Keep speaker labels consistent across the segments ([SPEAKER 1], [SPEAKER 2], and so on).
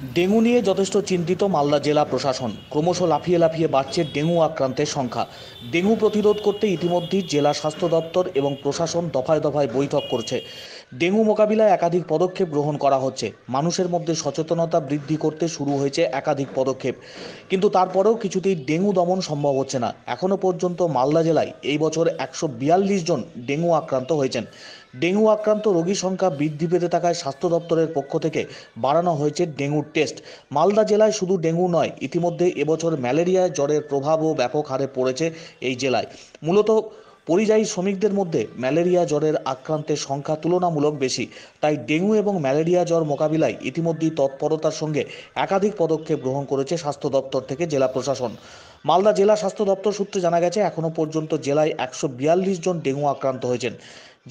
[SPEAKER 1] Dengue নিয়ে যথেষ্ট চিন্তিত মালদা জেলা প্রশাসন। ক্রমশ লাফিয়ে লাফিয়ে বাড়ছে ডেঙ্গু আক্রান্তের সংখ্যা। ডেঙ্গু প্রতিরোধ করতে ইতিমধ্যেই জেলা স্বাস্থ্য দপ্তর এবং প্রশাসন দফায় দফায় বৈঠক করছে। ডেঙ্গু মোকাবিলায় একাধিক পদক্ষেপ গ্রহণ করা হচ্ছে। মানুষের মধ্যে সচেতনতা বৃদ্ধি করতে শুরু হয়েছে একাধিক পদক্ষেপ, কিন্তু তারপরেও কিছুতেই ডেঙ্গু দমন সম্ভব হচ্ছে না। এখনও পর্যন্ত মালদা জেলায় এই বছর 142 জন ডেঙ্গু আক্রান্ত হয়েছেন। ডেঙ্গু আক্রান্ত রোগীর সংখ্যা বৃদ্ধি পেতে থাকায় স্বাস্থ্য দপ্তরের পক্ষ থেকে বাড়ানো হয়েছে ডেঙ্গুর টেস্ট। মালদা জেলায় শুধু ডেঙ্গু নয়, ইতিমধ্যে এবছর ম্যালেরিয়া জ্বরের প্রভাবও ব্যাপক হারে পড়েছে এই জেলায়। মূলত পরিযায়ী শ্রমিকদের মধ্যে ম্যালেরিয়া জ্বরের আক্রান্তের সংখ্যা তুলনামূলক বেশি। তাই ডেঙ্গু এবং ম্যালেরিয়া জ্বর মোকাবিলায় ইতিমধ্যেই তৎপরতার সঙ্গে একাধিক পদক্ষেপ গ্রহণ করেছে স্বাস্থ্য দপ্তর থেকে জেলা প্রশাসন। মালদা জেলা স্বাস্থ্য দপ্তর সূত্রে জানা গেছে, এখনও পর্যন্ত জেলায় 142 জন ডেঙ্গু আক্রান্ত হয়েছেন।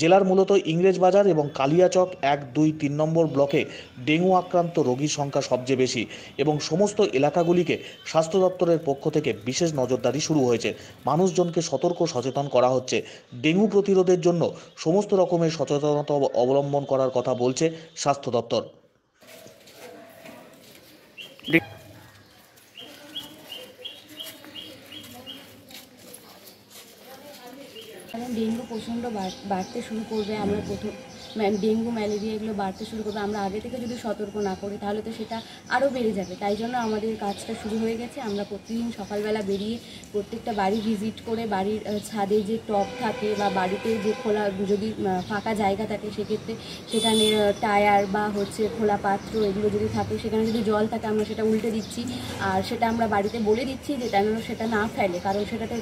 [SPEAKER 1] জেলার মূলত ইংরেজবাজার এবং কালিয়াচক 1, 2, 3 নম্বর ব্লকে ডেঙ্গু আক্রান্ত রোগীর সংখ্যা সবচেয়ে বেশি এবং সমস্ত এলাকাগুলিকে স্বাস্থ্য দপ্তরের পক্ষ থেকে বিশেষ নজরদারি শুরু হয়েছে। মানুষজনকে সতর্ক সচেতন করা হচ্ছে। ডেঙ্গু প্রতিরোধের জন্য সমস্ত রকমের সচেতনতা অবলম্বন করার কথা বলছে স্বাস্থ্য দপ্তর।
[SPEAKER 2] কারণ ডেঙ্গু প্রচণ্ড বাড়তে শুরু করবে। আমরা প্রথম ডেঙ্গু ম্যালেরিয়া এগুলো বাড়তে শুরু করবে, আমরা আগে থেকে যদি সতর্ক না করি তাহলে তো সেটা আরও বেড়ে যাবে। তাই জন্য আমাদের কাজটা শুরু হয়ে গেছে। আমরা প্রতিদিন সকালবেলা বেরিয়ে প্রত্যেকটা বাড়ি ভিজিট করে বাড়ির ছাদে যে টব থাকে বা বাড়িতে যে খোলা যদি ফাঁকা জায়গা থাকে সেক্ষেত্রে সেখানে টায়ার বা খোলা পাত্র এগুলো যদি থাকে, সেখানে যদি জল থাকে আমরা সেটা উল্টে দিচ্ছি। আর সেটা আমরা বাড়িতে বলে দিচ্ছি যে যেন সেটা না ফেলে, কারণ সেটাতে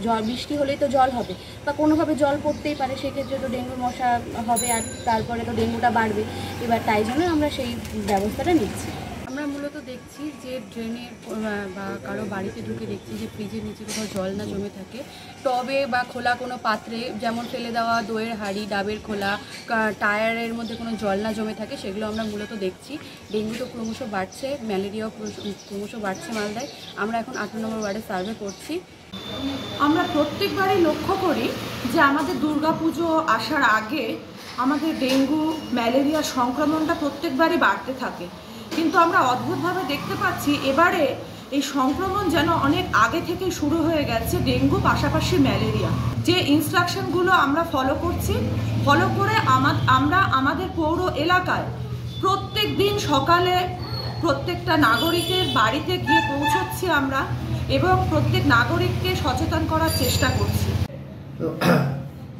[SPEAKER 2] জল বৃষ্টি হলেই তো জল হবে বা কোনোভাবে জল পড়তেই পারে, সেক্ষেত্রে তো ডেঙ্গুর মশা হবে আর তারপরে তো ডেঙ্গুটা বাড়বে। এবার তাই জন্য আমরা সেই ব্যবস্থাটা নিচ্ছি। আমরা মূলত দেখছি যে ড্রেনে বা কারো বাড়িতে ঢুকে দেখছি যে ফ্রিজের নিচে কোথাও জল না জমে থাকে, টবে বা খোলা কোনো পাত্রে যেমন ফেলে দেওয়া দইয়ের হাঁড়ি, ডাবের খোলা, টায়ারের মধ্যে কোনো জল না জমে থাকে, সেগুলো আমরা মূলত দেখছি। ডেঙ্গু তো ক্রমশ বাড়ছে, ম্যালেরিয়াও ক্রমশ বাড়ছে মালদায়। আমরা এখন 8 নম্বর ওয়ার্ডে সার্ভে করছি।
[SPEAKER 3] আমরা প্রত্যেকবারই লক্ষ্য করি যে আমাদের দুর্গাপুজো আসার আগে আমাদের ডেঙ্গু ম্যালেরিয়া সংক্রমণটা প্রত্যেকবারই বাড়তে থাকে, কিন্তু আমরা অদ্ভুতভাবে দেখতে পাচ্ছি এবারে এই সংক্রমণ যেন অনেক আগে থেকে শুরু হয়ে গেছে। ডেঙ্গু পাশাপাশি ম্যালেরিয়া, যে ইনস্ট্রাকশনগুলো আমরা ফলো করছি, ফলো করে আমরা আমাদের পৌর এলাকায় প্রত্যেক দিন সকালে প্রত্যেকটা নাগরিকের বাড়িতে গিয়ে পৌঁছচ্ছি আমরা এবং প্রত্যেক নাগরিককে সচেতন করার চেষ্টা করছি।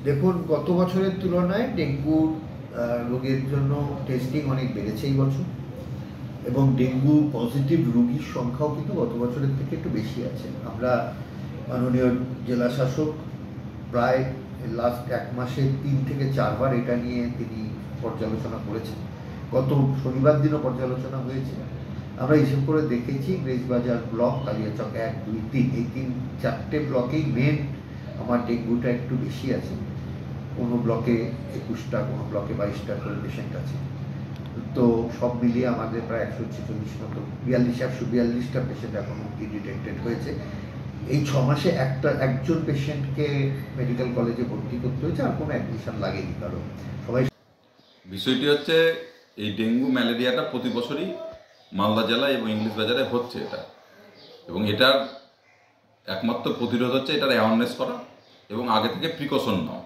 [SPEAKER 4] দেখুন, গত বছরের তুলনায় ডেঙ্গু রোগের জন্য টেস্টিং অনেক বেড়েছে এই বছর, এবং ডেঙ্গু পজিটিভ রোগীর সংখ্যাও কিন্তু গত বছরের থেকে একটু বেশি আছে। আমরা মাননীয় জেলা শাসক প্রায় লাস্ট 1 মাসে 3 থেকে 4 বার এটা নিয়ে তিনি পর্যালোচনা করেছেন। গত শনিবার দিনও পর্যালোচনা হয়েছে। আমরা হিসেব করে দেখেছি ইংরেজবাজার ব্লক, কালিয়াচক 1, 2, 3 এই 4টে ব্লকেই মেন আমার ডেঙ্গুটা একটু বেশি আছে। কোনো ব্লকে 21টা, কোনো ব্লকে 22টা করে পেশেন্ট আছে। তো সব মিলিয়ে আমাদের প্রায় 146 মতো 142টা পেশেন্ট এখন অবধি ডিটেক্টেড হয়েছে। এই 6 মাসে একজন পেশেন্টকে মেডিকেল কলেজে ভর্তি করতে হয়েছে, আর কোনো অ্যাডমিশন লাগেনি কারণ সবাই।
[SPEAKER 5] বিষয়টি হচ্ছে এই ডেঙ্গু ম্যালেরিয়াটা প্রতি বছরই মালদা জেলা এবং ইংলিশ বাজারে হচ্ছে এটা, এবং এটার একমাত্র প্রতিরোধ হচ্ছে এটার অ্যাওয়ারনেস করা এবং আগে থেকে প্রিকশন নেওয়া।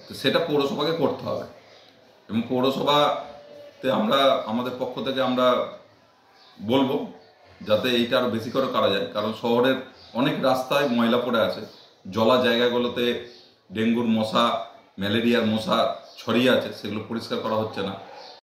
[SPEAKER 5] তো সেটা পৌরসভাকে করতে হবে, এবং পৌরসভাতে আমরা আমাদের পক্ষ থেকে আমরা বলবো যাতে এইটা আরও বেশি করে করা যায়, কারণ শহরের অনেক রাস্তায় ময়লা পড়ে আছে, জলা জায়গাগুলোতে ডেঙ্গুর মশা, ম্যালেরিয়ার মশা ছড়িয়ে আছে, সেগুলো পরিষ্কার করা হচ্ছে না।